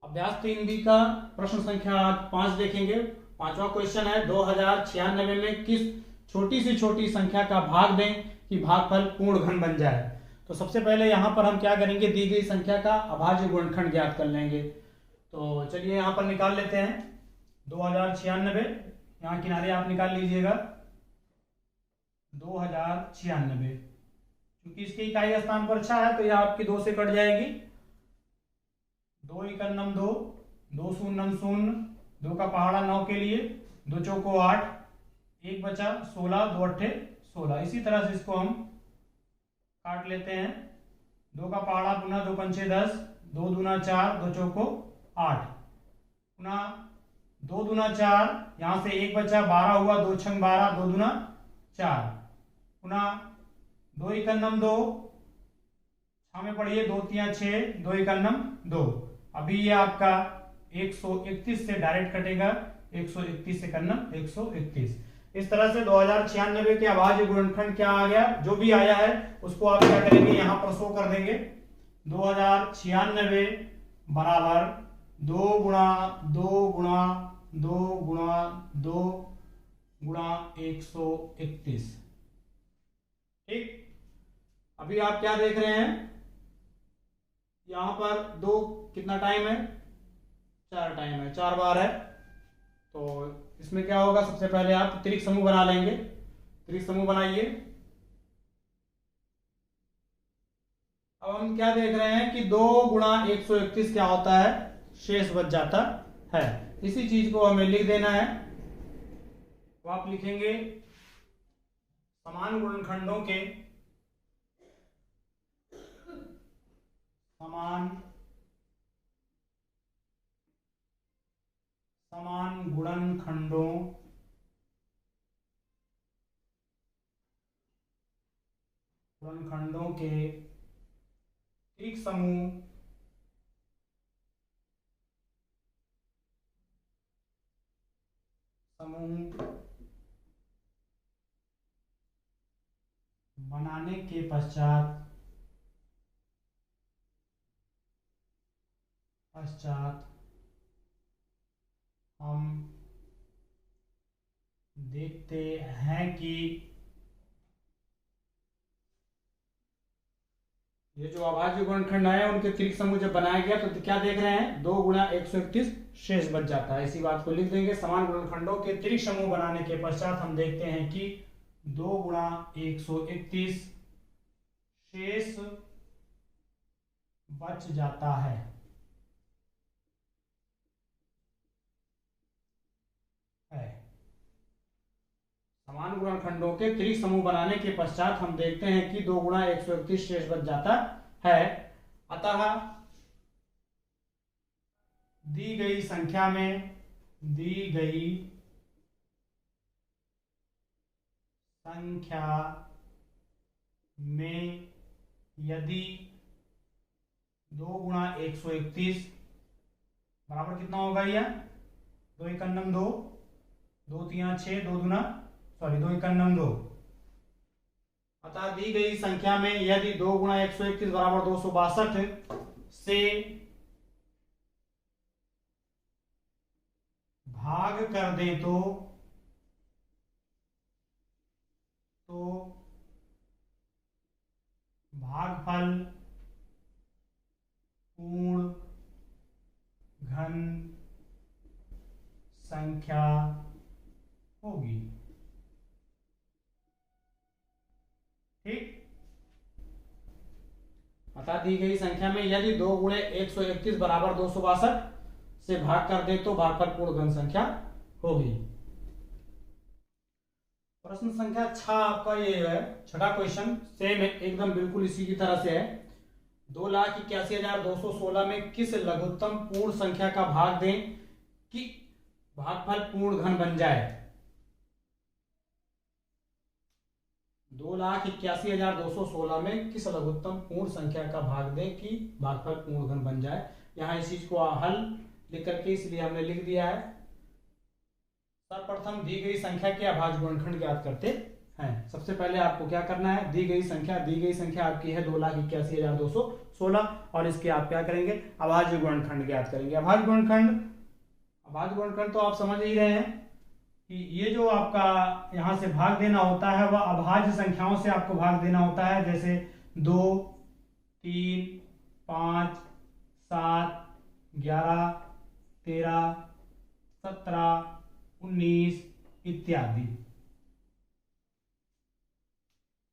अभ्यास 3B का प्रश्न संख्या आज 5 देखेंगे। पांचवा क्वेश्चन है 2096 में किस छोटी से छोटी संख्या का भाग दें कि भागफल पूर्ण घन बन जाए। तो सबसे पहले यहाँ पर हम क्या करेंगे, दी गई संख्या का अभाज्य गुणनखंड ज्ञात कर लेंगे। तो चलिए यहाँ पर निकाल लेते हैं 2096, यहाँ किनारे आप निकाल लीजिएगा 2096, क्योंकि इसके इकाई स्थान पर 6 है तो यह आपकी 2 से कट जाएगी। 2 इकन्नम 2, 2 शून्यम शून्य, 2 का पहाड़ा 9 के लिए, 2 चौको 8, 1 बचा 16, 2 अट्ठे 16। इसी तरह से इसको हम काट लेते हैं। 2 का पहाड़ा पुनः 2 पंचे 10, 2 दूना 4, 2 चौको 8, पुनः 2 दूना 4, यहाँ से 1 बचा 12 हुआ, 2 छंग 12, 2 दूना 4, पुनः 2 इकन्नम 2, हमें पढ़िए 2 तिया 6, 2 इकन्नम 2। अभी ये आपका 131 से डायरेक्ट कटेगा, 131 से कन्नम 131। इस तरह से 2096 के अभाज्य गुणनखंड क्या आ गया, जो भी आया है उसको आप क्या करेंगे यहाँ पर शो कर देंगे। 2096 बराबर 2 गुणा 2 गुणा 2 गुणा 2 गुणा 131। ठीक, अभी आप क्या देख रहे हैं, यहां पर 2 कितना टाइम है, 4 टाइम है, 4 बार है। तो इसमें क्या होगा, सबसे पहले आप त्रिक समूह बना लेंगे। त्रिक समूह बनाइए। अब हम क्या देख रहे हैं कि 2 गुणा 131 क्या होता है, शेष बच जाता है। इसी चीज को हमें लिख देना है। तो आप लिखेंगे समान गुणनखंडों के समान गुणनखंडों के त्रिक समूह बनाने के पश्चात हम देखते हैं कि ये जो अभाज्य गुणनखंड है उनके त्रिक समूह जब बनाया गया तो क्या देख रहे हैं, 2 गुणा 131 शेष बच जाता है। इसी बात को लिख देंगे, समान गुणनखंडों के त्रिक समूह बनाने के पश्चात हम देखते हैं कि 2 गुणा 131 शेष बच जाता है। समान गुणनखंडों के त्रिक समूह बनाने के पश्चात हम देखते हैं कि 2 गुणा 131 शेष बच जाता है। अतः दी गई संख्या में यदि 2 गुणा 131 बराबर कितना होगा, यह 2 इकन्नम 2, 2 तिया 6, 2 इकन्नम 2। अतः दी गई संख्या में यदि 2 गुणा 131 बराबर 262 से भाग कर दें तो भागफल पूर्ण घन संख्या होगी। ठीक, अतः दी गई संख्या में यदि 2 गुणे 131 बराबर 262 से भाग कर दे तो भागफल पूर्ण घन संख्या होगी। प्रश्न संख्या 6 आपका ये है, छठा क्वेश्चन सेम है एकदम, बिल्कुल इसी की तरह से है। 2,81,216 में किस लघुत्तम पूर्ण संख्या का भाग दें कि भागफल पूर्ण घन बन जाए। 2,81,216 में किस लघुत्तम पूर्ण संख्या का भाग दें कि भागफल पूर्ण घन बन जाए। यहाँ इस चीज को हल लिख करके इसलिए हमने लिख दिया है। सर्वप्रथम दी गई संख्या के अभाज्य गुणनखंड ज्ञात करते हैं। सबसे पहले आपको क्या करना है, दी गई संख्या आपकी है 2,81,216। 16 और इसके आप क्या करेंगे अभाज्य गुणनखंड ज्ञात करेंगे। अभाज्य गुणनखंड तो आप समझ ही रहे हैं कि ये जो आपका यहाँ से भाग देना होता है वह अभाज्य संख्याओं से आपको भाग देना होता है, जैसे 2, 3, 5, 7, 11, 13, 17, 19 इत्यादि।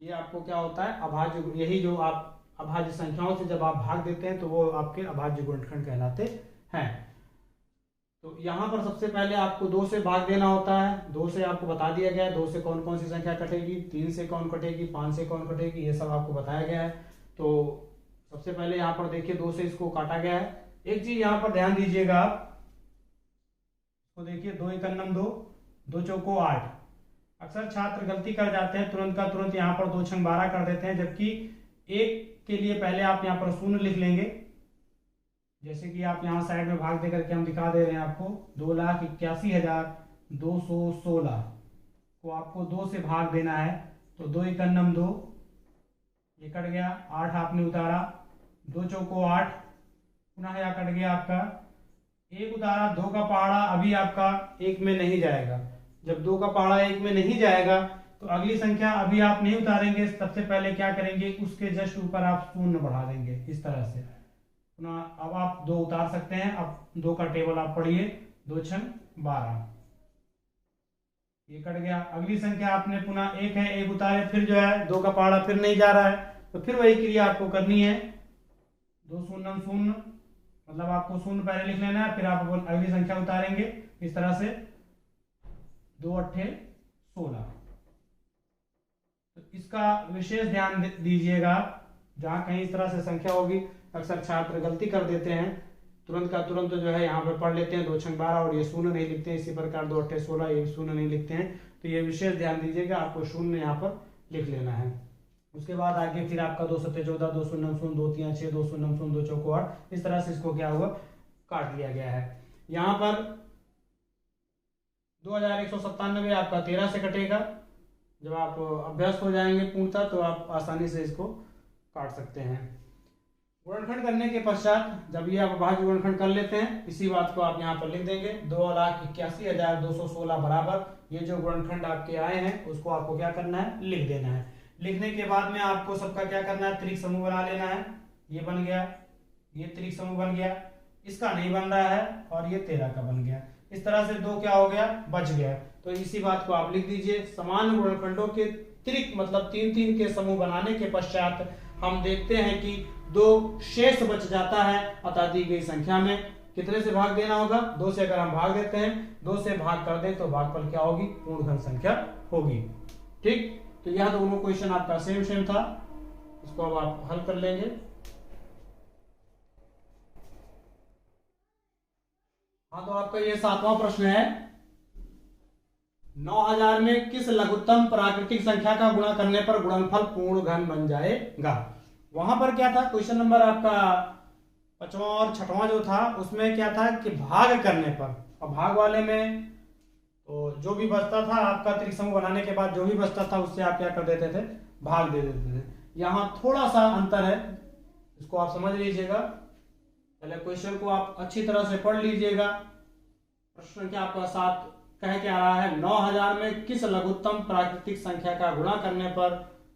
ये आपको क्या होता है अभाज्य, यही जो आप अभाज्य संख्याओं से जब आप भाग देते हैं तो वो आपके अभाज्य गुणनखंड कहलाते हैं। तो यहाँ पर सबसे पहले आपको 2 से भाग देना होता है। 2 से आपको बता दिया गया है 2 से कौन कौन सी संख्या कटेगी, 3 से कौन कटेगी, 5 से कौन कटेगी, ये सब आपको बताया गया है। तो सबसे पहले यहाँ पर देखिए 2 से इसको काटा गया है। एक चीज यहाँ पर ध्यान दीजिएगा आप, तो देखिए 2 × 2, 2 चौको 8। अक्सर छात्र गलती कर जाते हैं, तुरंत का तुरंत यहाँ पर 2 × 12 कर देते हैं, जबकि एक के लिए पहले आप यहाँ पर शून्य लिख लेंगे। जैसे कि आप यहाँ साइड में भाग दे करके हम दिखा दे रहे हैं आपको 2,81,216 को आपको 2 से भाग देना है। तो 2 × 2 ये कट गया, 8 आपने उतारा, 2 चौको 8, पुनः यह कट गया आपका, 1 उतारा, 2 का पहाड़ा अभी आपका 1 में नहीं जाएगा। जब 2 का पहाड़ा 1 में नहीं जाएगा तो अगली संख्या अभी आप नहीं उतारेंगे, सबसे पहले क्या करेंगे उसके जस्ट ऊपर आप शून्य बढ़ा देंगे इस तरह से। अब आप 2 उतार सकते हैं। अब 2 का टेबल आप पढ़िए, 2 × 12 ये कट गया। अगली संख्या आपने पुनः 1 है, 1 उतारे, फिर जो है 2 का पहाड़ा फिर नहीं जा रहा है, तो फिर वही क्रिया आपको करनी है। 2 शून्य शून्य, मतलब आपको शून्य पहले लिख लेना है, फिर आप अगली संख्या उतारेंगे इस तरह से। 2 × 8 = 16। तो इसका विशेष ध्यान दीजिएगा, जहां कहीं इस तरह से संख्या होगी अक्सर छात्र गलती कर देते हैं, तुरंत का तुरंत जो है यहाँ पे पढ़ लेते हैं 2 × 12 और ये शून्य नहीं लिखते हैं। इसी प्रकार 2 × 8 = 16 ये शून्य नहीं लिखते हैं। तो ये विशेष ध्यान दीजिएगा, आपको शून्य यहाँ पर लिख लेना है। उसके बाद आगे फिर आपका 2 × 7 = 14, 2 शून्य शून्य, 2 × 3 = 6, 2 शून्य शून्य, 2 चौको 8, इस तरह से इसको क्या हुआ काट लिया गया है। यहाँ पर 2197 आपका 13 से कटेगा। जब आप अभ्यस्त हो जाएंगे पूर्णतः तो आप आसानी से इसको काट सकते हैं। गुणनखंड करने के पश्चात जब ये आप अभाज्य गुणनखंड कर लेते हैं, इसी बात को आप यहाँ पर लिख देंगे 2,81,216 बराबर ये जो गुणनखंड आपके आए हैं उसको आपको क्या करना है लिख देना है। लिखने के बाद में आपको सबका क्या करना है त्रिक समूह बना लेना है। ये बन गया, ये त्रिक समूह बन गया, इसका नहीं बन रहा है और ये 13 का बन गया। इस तरह से 2 क्या हो गया बच गया। तो इसी बात को आप लिख दीजिए। समान गुणनखंडों के त्रिक मतलब 3-3 के समूह बनाने के पश्चात हम देखते हैं कि 2 शेष बच जाता है, अतः दी गई संख्या में कितने से भाग देना होगा 2 से। अगर हम भाग देते हैं 2 से भाग कर दें तो भागफल क्या होगी पूर्ण घन संख्या होगी। ठीक, तो यह दोनों क्वेश्चन आपका सेम था, इसको अब आप हल कर लेंगे। हाँ, तो आपका ये 7वां प्रश्न है, 9000 में किस लघुत्तम प्राकृतिक संख्या का गुणा करने पर गुणनफल पूर्ण घन बन जाएगा। वहां पर क्या था क्वेश्चन नंबर आपका 5वां और 6वां जो था उसमें क्या था कि भाग करने पर, और भाग वाले में तो जो भी बचता था आपका त्रिक समूह बनाने के बाद जो भी बचता था उससे आप क्या कर देते थे भाग दे देते थे। यहाँ थोड़ा सा अंतर है, इसको आप समझ लीजिएगा। पहले क्वेश्चन को आप अच्छी तरह से पढ़ लीजिएगा। प्रश्न क्या आपका 7 कह के आ रहा है 9000 में किस लघुत्तम प्राकृतिक संख्या का गुणा करने पर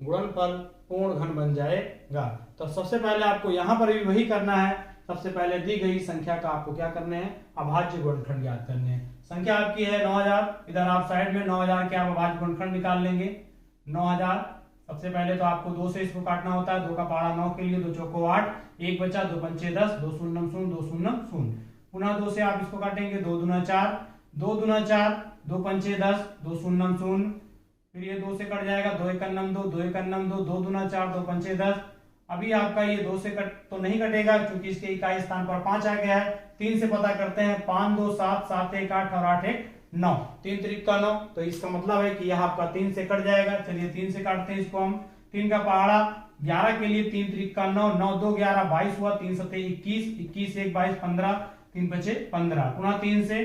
गुणनफल पूर्ण घन बन जाएगा। तो सबसे पहले आपको यहाँ पर भी वही करना है। सबसे पहले दी गई संख्या का आपको क्या करने हैं अभाज्य गुणनखंड ज्ञात करने हैं। संख्या आपकी है 9000, इधर आप साइड में 9000 के आप अभाज्य गुणनखंड निकाल लेंगे। 9000 सबसे पहले तो आपको 2 से इसको काटना होता है, 2 का पहाड़ा 9 के लिए, 2 चौको 8, 1 बचा, 2 पंचे 10, 2 शून्य शून्य, 2 शून्य शून्य, पुनः 2 से आप इसको काटेंगे, 2 दूना 4, 2 दूना 4, 2 पंचे 10, 2 शून्य शून्य, फिर ये 2 से कट जाएगा, 2 × 2, 2 × 2, 2 दूना 4, 2 पंचे 10। अभी आपका ये 2 से कट तो नहीं कटेगा क्योंकि इसके इकाई स्थान पर 5 आ गया है। 3 से पता करते हैं, 5 2 7, 7 1 8 और 8 1 9, 3 त्रिक का 9। तो इसका मतलब है कि यह आपका 3 से कट जाएगा। चलिए 3 से काटते हैं इसको हम। 3 का पहाड़ा 11 के लिए 3 त्रिक का 9, 9 2 11 22 हुआ, 3 7 21, 21 1 22 15, 3 5 15, पुनः 3 से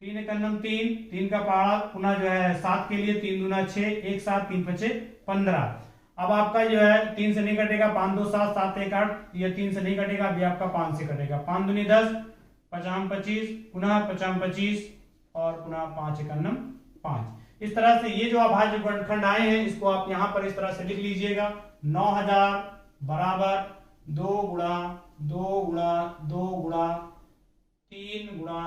3 × 3, 3 का पहाड़ा पुनः जो है 7 के लिए 3 दूना 6, 1 7, 3 5 15। अब आपका जो है 3 से नहीं कटेगा, 5 2 7 7 1 8, ये 3 से नहीं कटेगा, अभी आपका 5 से कटेगा, 5 दूनी 10, 5 25, पुनः 5 25 और पुनः 5 1 5। इस तरह से ये जो अभाज्य गुणनखंड आए हैं इसको आप यहाँ पर इस तरह से लिख लीजिएगा। 9000 बराबर 2 गुणा 2 गुणा 2 गुणा 3 गुणा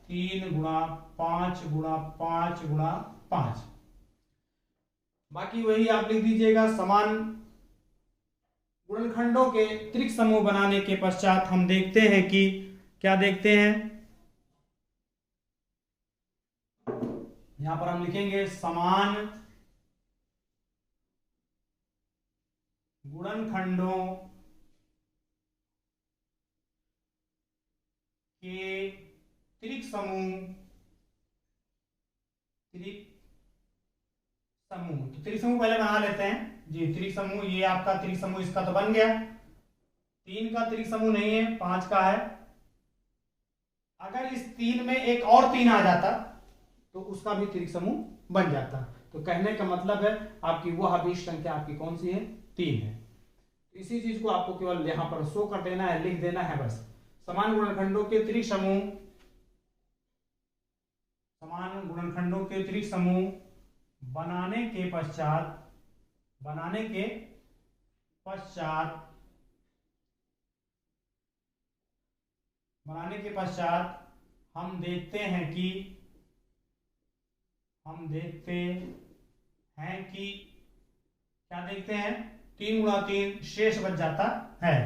3 गुणा 5 गुणा 5 गुणा 5। बाकी वही आप लिख दीजिएगा। समान गुणनखंडों के त्रिक समूह बनाने के पश्चात हम देखते हैं कि क्या देखते हैं, यहां पर हम लिखेंगे समान गुणनखंडों के त्रिक समूह, त्रिक समूह। तो त्रिक समूह पहले बना लेते हैं जी। त्रिक समूह, ये आपका त्रिक समूह इसका तो बन गया। 3 का त्रिक समूह नहीं है, 5 का है। अगर इस 3 में एक और 3 आ जाता तो उसका भी त्रिक समूह बन जाता। तो कहने का मतलब है आपकी वह अभीष्ट संख्या आपकी कौन सी है, 3 है। इसी चीज को आपको केवल यहां पर शो कर देना है, लिख देना है बस। समान गुणनखंडों के त्रिक समूह, समान गुणनखंडों के त्रिक समूह बनाने के पश्चात हम देखते हैं कि क्या देखते हैं, 3 गुणा 3 शेष बच जाता है।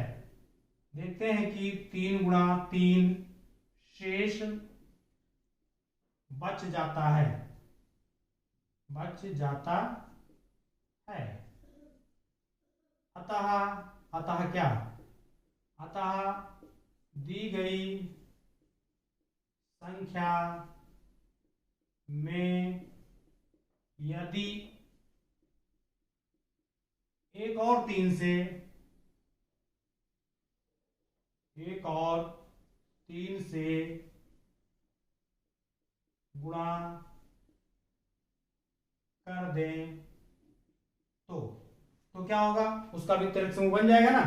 देखते हैं कि 3 गुणा 3 शेष बच जाता है, अतः क्या, अतः दी गई संख्या में यदि एक और 3 से गुणा कर दें तो क्या होगा, उसका भी त्रिक समूह बन जाएगा ना।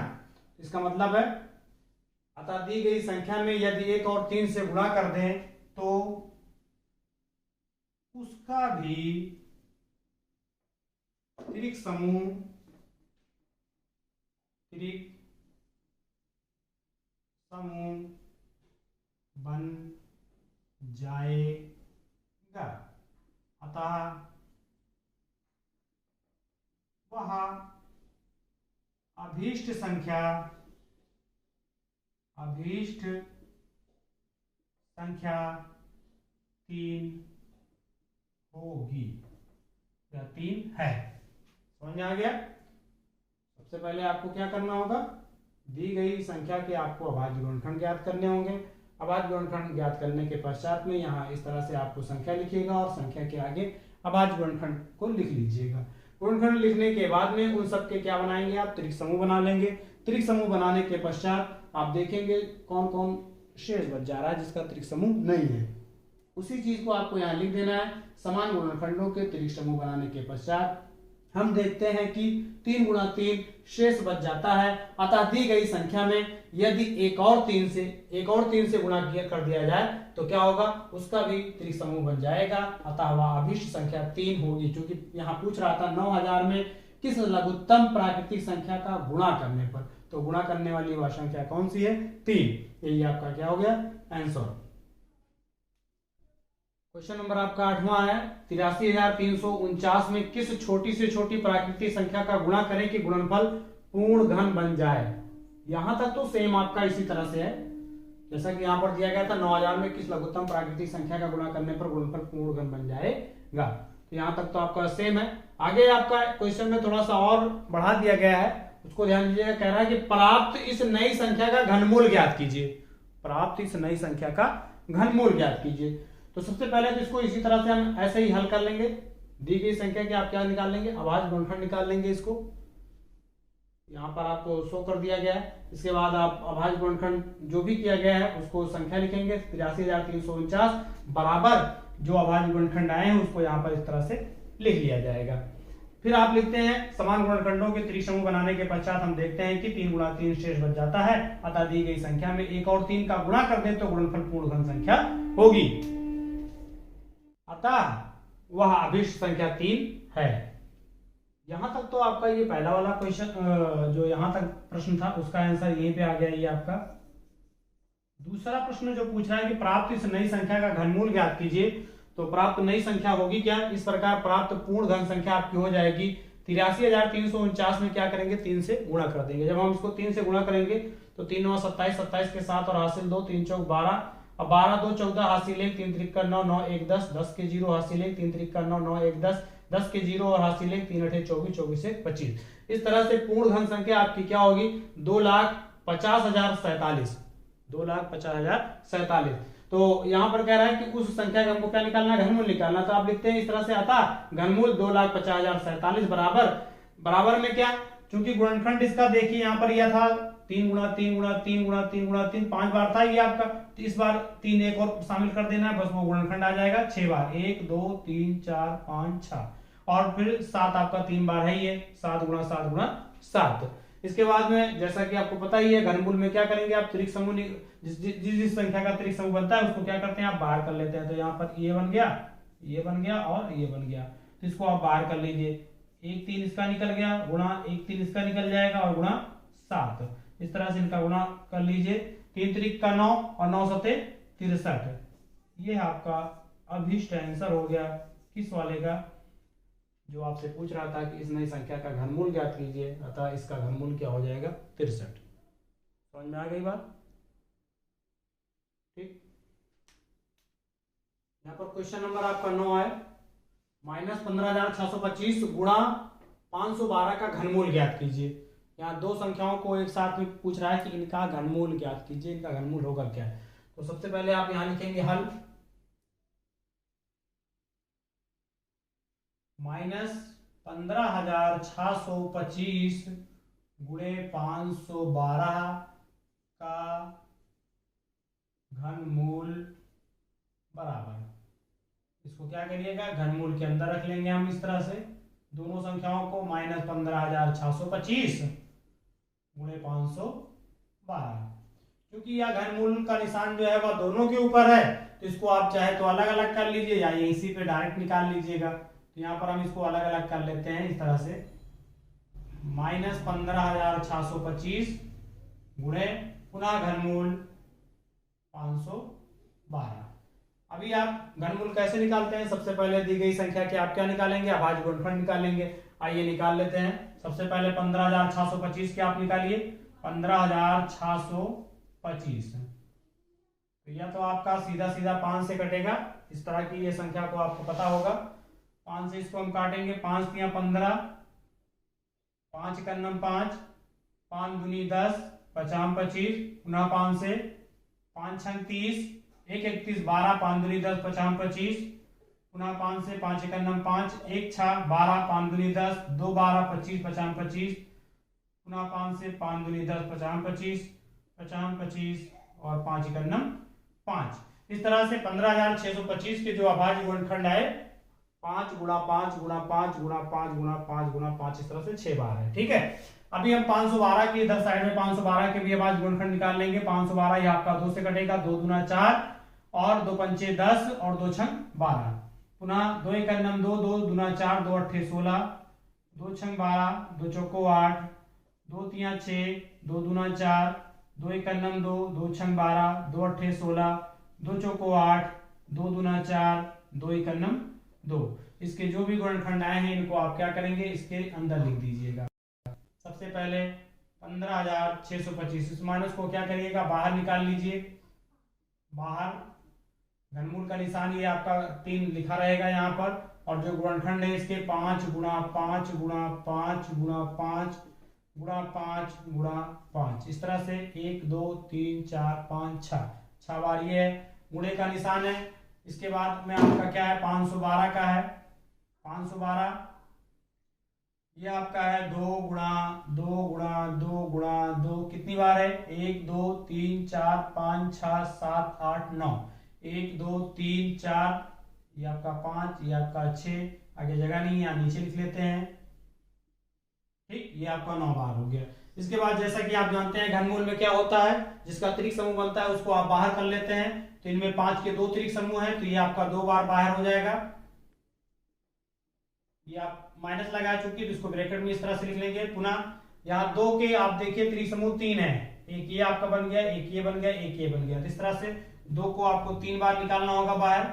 इसका मतलब है अतः दी गई संख्या में यदि एक और 3 से गुणा कर दें तो उसका भी त्रिक समूह बन जाएगा। अतः वह अभीष्ट संख्या 3 होगी, या 3 है। समझ में आ गया। सबसे पहले आपको क्या करना होगा, दी गई संख्या के आपको अभाज्य गुणनखंड ज्ञात करने होंगे। अभाज्य गुणनखंड ज्ञात करने के पश्चात में यहाँ इस तरह से आपको संख्या लिखिएगा और संख्या के आगे अभाज्य गुणनखंड को लिख लीजिएगा। गुणनखंड लिखने के बाद में उन सबके क्या बनाएंगे, आप त्रिक समूह बना लेंगे। त्रिक समूह बनाने के पश्चात आप देखेंगे कौन कौन शेष बच जा रहा है जिसका त्रिक समूह नहीं है। उसी चीज को आपको यहाँ लिख देना है। समान गुणनखंडों के त्रिक समूह बनाने के पश्चात हम देखते हैं कि 3 गुणा 3 शेष बच जाता है। अतः दी गई संख्या में यदि एक और 3 से गुणा कर दिया जाए तो क्या होगा, उसका भी त्रिक समूह बन जाएगा। अतः वह अभीष्ट संख्या 3 होगी। क्योंकि यहाँ पूछ रहा था 9000 में किस लघुत्तम प्राकृतिक संख्या का गुणा करने पर, तो गुणा करने वाली वह संख्या कौन सी है, 3। यही आपका क्या हो गया, आंसर। क्वेश्चन नंबर आपका 8वां है, 83,349 में किस छोटी से छोटी प्राकृतिक संख्या का गुणा करें कि गुणनफल पूर्ण घन बन जाए। यहां तक तो सेम आपका इसी तरह से है जैसा कि यहां पर दिया गया था। 9000 में किस लघुत्तम प्राकृतिक संख्या का गुणा करने पर गुणनफल पूर्ण घन बन जाएगा। तो यहां तक तो आपका सेम है। आगे आपका क्वेश्चन में थोड़ा सा और बढ़ा दिया गया है, उसको ध्यान दीजिएगा। कह रहा है कि प्राप्त इस नई संख्या का घनमूल ज्ञात कीजिए। प्राप्त इस नई संख्या का घनमूल ज्ञात कीजिए। तो सबसे पहले तो इसको इसी तरह से हम ऐसे ही हल कर लेंगे। दी गई संख्या के आप क्या निकाल लेंगे, अभाज्य गुणनखंड निकाल लेंगे। इसको यहाँ पर आपको शो कर दिया गया है। इसके बाद आप अभाज्य गुणनखंड जो भी किया गया है उसको संख्या लिखेंगे। 83,349 बराबर जो अभाज्य गुणनखंड आए हैं उसको यहाँ पर इस तरह से लिख लिया जाएगा। फिर आप लिखते हैं समान गुणनखंडों के त्रिक समूह बनाने के पश्चात हम देखते हैं कि 3 गुणा 3 शेष बच जाता है, अतः दी गई संख्या में 1 और 3 का गुणा कर दें तो गुणनफल पूर्ण घन संख्या होगी, अतः वह अभिष्ट संख्या 3 है। यहां तक तो आपका ये पहला वाला क्वेश्चन जो यहां तक प्रश्न था उसका आंसर यहीं पे आ गया ये आपका। दूसरा प्रश्न जो पूछ रहा है कि प्राप्त इस नई संख्या का घनमूल ज्ञात कीजिए, तो प्राप्त नई संख्या होगी क्या, इस प्रकार प्राप्त पूर्ण घन संख्या आपकी हो जाएगी 83,349 में क्या करेंगे 3 से गुणा कर देंगे। जब हम इसको 3 से गुणा करेंगे तो 3 9 27, 27 के 7 और हासिल 2, 3 चौक 12, अब 12 2 14 हासिल 1, 3 त्रिक 9, 9 1 10, 10 के 0 हासिल 1, 3 त्रिक 9, 9 1 10, 10 के 0 और हासिल 1, 3 8 24, 24 से 25। इस तरह से पूर्ण घन संख्या आपकी क्या होगी 2,50,047, 2,50,047। तो यहां पर कह रहा है कि उस संख्या का हमको क्या निकालना है, घनमूल निकालना। तो आप लिखते हैं इस तरह से, अतः घनमूल 2,50,047 बराबर बराबर में क्या, चूंकि गुणनखंड इसका देखिए यहां पर यह था 3 गुणा 3 गुणा 3 गुणा 3 गुणा 3, 5 बार था ये आपका, तो इस बार 3 एक और शामिल कर देना है, बस वो गुणनखंड आ जाएगा 6 बार, 1 2 3 4 5 6, और फिर 7 आपका 3 बार है ये, 7 गुणा 7 गुणा 7। इसके बाद में जैसा कि आपको पता ही है घनमूल में क्या करेंगे आप, त्रिक समूह जिस संख्या का त्रिक समूह बनता है उसको क्या करते हैं आप बाहर कर लेते हैं। तो यहाँ पर ये बन गया, ये बन गया और ये बन गया, तो इसको आप बाहर कर लीजिए। 1 3 इसका निकल गया, गुणा 1 3 इसका निकल जाएगा और गुणा 7, इस तरह से इनका गुणा कर लीजिए। 3 त्रिक का 9 और 9 सते 63, ये आपका अभिष्ट आंसर हो गया किस वाले का, जो आपसे पूछ रहा था कि इस नई संख्या का घनमूल ज्ञात कीजिए, अतः इसका घनमूल क्या हो जाएगा 63। समझ में आ गई बात, ठीक। यहाँ पर क्वेश्चन नंबर आपका 9 है, -15,625 गुणा 512 का घनमूल ज्ञात कीजिए। यहाँ दो संख्याओं को एक साथ में पूछ रहा है कि इनका घनमूल ज्ञात कीजिए, इनका घनमूल होगा क्या। तो सबसे पहले आप यहाँ लिखेंगे हल, -15,625 गुणे 512 का घनमूल बराबर, इसको क्या करिएगा घनमूल के अंदर रख लेंगे हम इस तरह से, दोनों संख्याओं को -15,625 गुणे 512, क्योंकि यह घनमूल का निशान जो है वह दोनों के ऊपर है, तो इसको आप चाहे तो अलग अलग कर लीजिए या इसी पे डायरेक्ट निकाल लीजिएगा। तो यहाँ पर हम इसको अलग अलग कर लेते हैं इस तरह से, -15,625 गुणे पुनः घनमूल 512। अभी आप घनमूल कैसे निकालते हैं, सबसे पहले दी गई संख्या के आप क्या निकालेंगे, अभाज्य गुणनखंड निकालेंगे। आइए निकाल लेते हैं। सबसे पहले 15,625 के आप निकालिए, 15,625, तो यह तो आपका सीधा सीधा 5 से कटेगा, इस तरह की ये संख्या को आपको पता होगा। 5 से इसको हम काटेंगे, 5 तिया 15, 5 का नम 5, 5 दूनी 10, 5 25, पुनः 5 से 5 छंग 30, 1 31 12, 5 दूनी 10, 5 25, पुनः 5 से 5 एक नम 5, 1 6 12, 5 दूनी 10, 2 12 25, 5 25, पुनः 5 से 5 दूनी 10, 5 25, 5 25 और 5 एक नम 5। इस तरह से 15,625 के जो अभाज्य गुणनखंड है 5 गुणा 5 गुणा 5 गुणा 5 गुणा 5 गुणा 5, इस तरह से 6 बार है, ठीक है। अभी हम 512 के इधर साइड में 512 के भी अभाज्य गुणनखंड निकाल लेंगे। 512 ये आपका 2 से कटेगा, 2 दूना 4 और 2 पंचे 10 और 2 छंग 12, पुनः 2 एक नम 2, 2 दूना 4, 2 अट्ठे 16, 2 छंग 12, 2 चौको 8, 2 तिया 6, 2 दूना 4, 2 एक नम 2, 2 छंग 12, 2 अट्ठे 16, 2 चौको 8, 2 दूना 4, 2 एक नम 2। इसके जो भी गुणनखंड आए हैं इनको आप क्या करेंगे इसके अंदर लिख दीजिएगा। सबसे पहले 15,625, इस माइनस को क्या करिएगा बाहर निकाल लीजिए। बाहर घनमूल का निशान ये आपका 3 लिखा रहेगा यहाँ पर, और जो गुणनखंड है इसके 5 गुणा 5 गुणा 5 गुणा 5 गुणा 5 गुणा 5, इस तरह से 1 2 3 4 5 6 बार ये है गुणे का निशान है। इसके बाद में आपका क्या है 512 का है, 512 ये आपका है 2 गुणा 2 गुणा 2 गुणा 2, कितनी बार है 1 2 3 4 5 6 7 8 9, 1 2 3 4, ये आपका 5, ये आपका 6, आगे जगह नहीं यहाँ नीचे लिख लेते हैं, ठीक, ये आपका 9 बार हो गया। इसके बाद जैसा कि आप जानते हैं घनमूल में क्या होता है, जिसका त्रिक समूह बनता है उसको आप बाहर कर लेते हैं। तो इनमें 5 के 2 त्रिक समूह हैं, तो ये आपका 2 बार बाहर हो जाएगा। ये आप माइनस लगा चुकी, तो इसको ब्रैकेट में इस तरह से लिख लेंगे। पुनः यहाँ 2 के आप देखिए त्रिक समूह 3 है, एक ये आपका बन गया, एक ये बन गया, एक ये बन गया। इस तरह से 2 को आपको 3 बार निकालना होगा बाहर।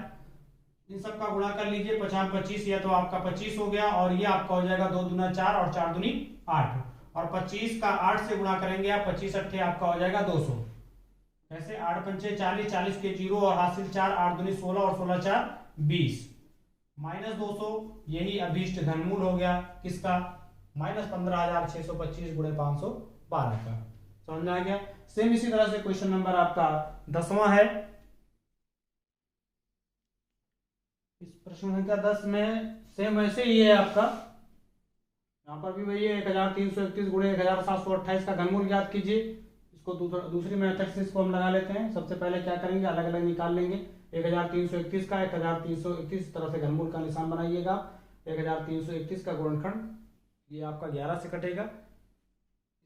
इन सब का गुणा कर लीजिए, 5 25, या तो आपका 25 हो गया, और ये आपका हो जाएगा 2 दूना 4 और 4 दूनी 8, और 25 का 8 से गुणा करेंगे आप, 25 अट्ठे आपका हो जाएगा 200। ऐसे 8 पंचे 40, 40 के 0 और हासिल 4, 8 दूनी 16 और 16 4 20, माइनस 200। यही अभीष्ट घनमूल हो गया किसका, माइनस 15,625 गुणे 512 का। समझ में आ गया। सेम इसी तरह से क्वेश्चन नंबर आपका 10वां है। इस प्रश्न संख्या 10 में सेम वैसे ही है आपका, यहाँ पर भी वही है 1331 गुणे 1728 का घनमूल ज्ञात कीजिए। इसको दूसरी मेथड से इसको हम लगा लेते हैं। सबसे पहले क्या करेंगे, अलग अलग निकाल लेंगे। 1331 का 1331 तरह से घनमूल का निशान बनाइएगा। 1331 का गुणनखंड ये आपका 11 से कटेगा।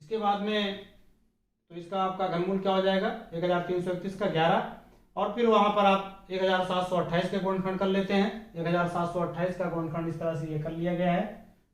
इसके बाद में तो इसका आपका घनमूल क्या हो जाएगा, 1331 का 11, और फिर वहां पर आप 1728 के गुणनखंड कर लेते हैं। 1728 का गुणनखंड इस तरह से ये कर लिया गया है।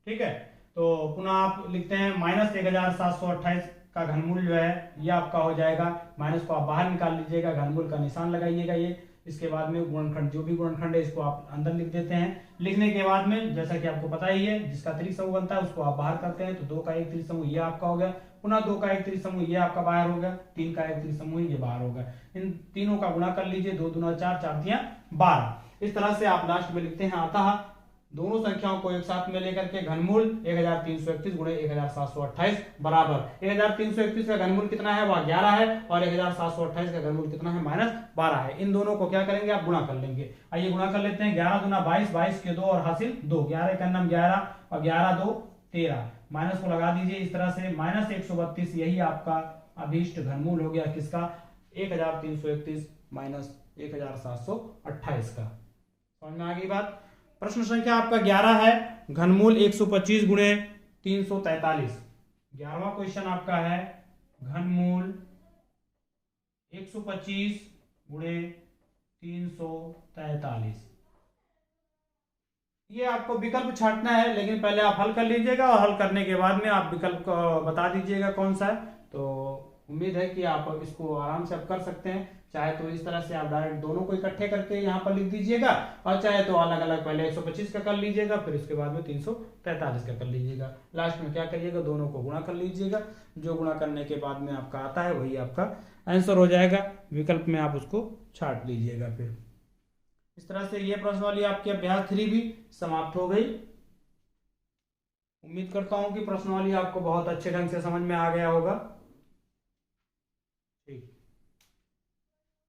ठीक है, तो पुनः आप लिखते हैं माइनस 1728 का घनमूल जो है ये आपका हो जाएगा, माइनस को आप बाहर निकाल लीजिएगा, घनमूल का निशान लगाइएगा ये। इसके बाद में गुणनखंड, जो भी गुणनखंड है इसको आप अंदर लिख देते हैं। लिखने के बाद में जैसा कि आपको पता ही है, जिसका त्रिक समूह बनता है उसको आप बाहर करते हैं। तो 2 का एक त्रिक समूह ये आपका हो गया, पुनः 2 का एक त्रिक समूह ये आपका बाहर हो गया, 3 का एक त्रिक समूह ये बाहर हो गया। इन तीनों का गुणा कर लीजिए, 2 दूना 4, 4 तिया 12। इस तरह से आप लास्ट में लिखते हैं, अतः दोनों संख्याओं को एक साथ में लेकर के घनमूल 1331 गुणे 1728 बराबर 1331 का घनमूल कितना है, वह 11 है, और 1728 का घनमूल कितना है, -12 है। इन दोनों को क्या करेंगे, आप गुणा कर लेंगे। आइए गुणा कर लेते हैं। 11 दूना 22, 22 के 2 और हासिल 2, 11 का नाम 11 और 11 2 13, माइनस को लगा दीजिए इस तरह से, -132। यही आपका अभीष्ट घनमूल हो गया किसका, 1331 माइनस 1728 का। समझ में आ गई बात। प्रश्न संख्या आपका 11 है, घनमूल 125 गुणे 343। 11वां क्वेश्चन आपका है घनमूल 125 गुणे 343। ये आपको विकल्प छांटना है, लेकिन पहले आप हल कर लीजिएगा, और हल करने के बाद में आप विकल्प को बता दीजिएगा कौन सा है। तो उम्मीद है कि आप इसको आराम से आप कर सकते हैं। चाहे तो इस तरह से आप डायरेक्ट दोनों को इकट्ठे करके यहाँ पर लिख दीजिएगा, और चाहे तो अलग अलग पहले 125 का कर लीजिएगा, फिर उसके बाद में 343 का कर लीजिएगा। लास्ट में क्या करिएगा, दोनों को गुणा कर लीजिएगा। जो गुणा करने के बाद में आपका आता है वही आपका आंसर हो जाएगा। विकल्प में आप उसको छांट लीजिएगा। फिर इस तरह से ये प्रश्नावली आपकी अभ्यास 3 भी समाप्त हो गई। उम्मीद करता हूं कि प्रश्नावली आपको बहुत अच्छे ढंग से समझ में आ गया होगा। ठीक।